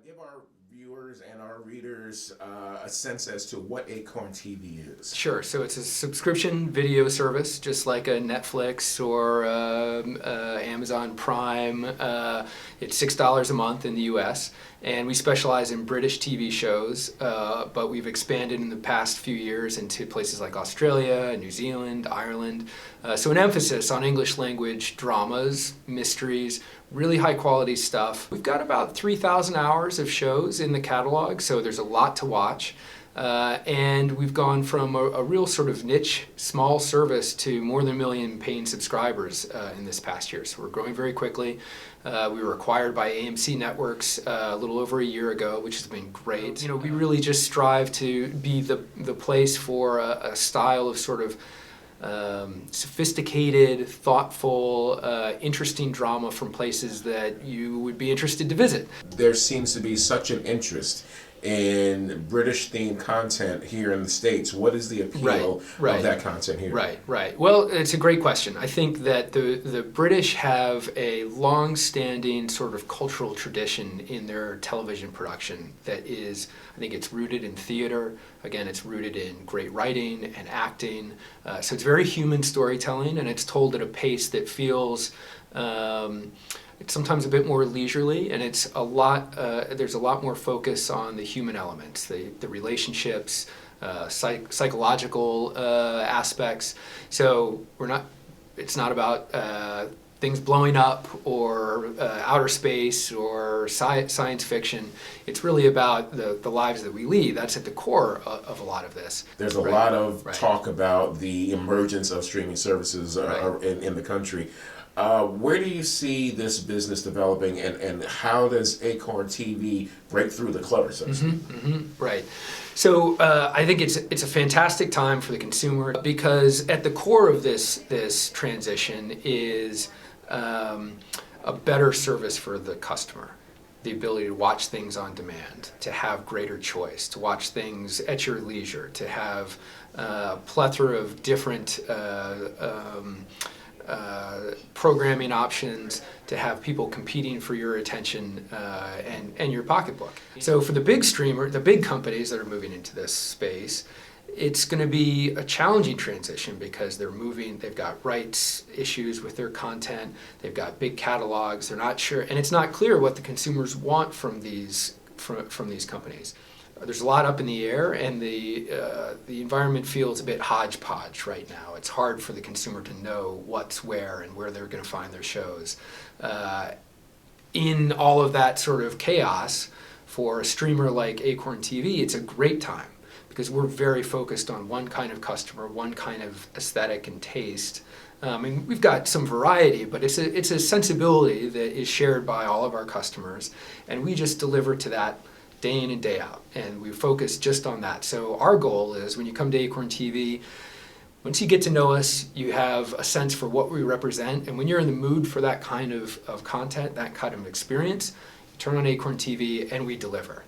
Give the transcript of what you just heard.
Give our viewers and our readers a sense as to what Acorn TV is. Sure. So it's a subscription video service, just like a Netflix or Amazon Prime. It's $6 a month in the U.S., and we specialize in British TV shows, but we've expanded in the past few years into places like Australia, New Zealand, Ireland. So an emphasis on English language dramas, mysteries, really high quality stuff. We've got about 3,000 hours of shows in the catalog, so there's a lot to watch. And we've gone from a real sort of niche, small service to more than 1 million paying subscribers in this past year. So we're growing very quickly. We were acquired by AMC Networks a little over a year ago, which has been great. You know, we really just strive to be the place for a style of sort of sophisticated, thoughtful, interesting drama from places that you would be interested to visit. There seems to be such an interest in British-themed content here in the States. What is the appeal of that content here? Right. Well, it's a great question. I think that the British have a long-standing sort of cultural tradition in their television production that is, I think it's rooted in theater. Again, it's rooted in great writing and acting. So it's very human storytelling, and it's told at a pace that feels it's sometimes a bit more leisurely, and it's a lot. There's a lot more focus on the human elements, the relationships, psychological aspects. So it's not about things blowing up or outer space or science fiction. It's really about the lives that we lead. That's at the core of a lot of this. There's a lot of talk about the emergence of streaming services in the country. Where do you see this business developing, and how does Acorn TV break through the clutter, so to speak? Right. So I think it's a fantastic time for the consumer, because at the core of this transition is a better service for the customer. The ability to watch things on demand, to have greater choice, to watch things at your leisure, to have a plethora of different programming options, to have people competing for your attention and your pocketbook. So for the big companies that are moving into this space, it's going to be a challenging transition, because they've got rights issues with their content, they've got big catalogs, they're not sure, and it's not clear what the consumers want from these companies. There's a lot up in the air, and the environment feels a bit hodgepodge right now. It's hard for the consumer to know what's where and where they're going to find their shows. In all of that sort of chaos, for a streamer like Acorn TV, it's a great time, because we're very focused on one kind of customer, one kind of aesthetic and taste. And we've got some variety, but it's a sensibility that is shared by all of our customers, and we just deliver to that day in and day out, and we focus just on that. So our goal is, when you come to Acorn TV, once you get to know us, you have a sense for what we represent, and when you're in the mood for that kind of content, that kind of experience, you turn on Acorn TV and we deliver.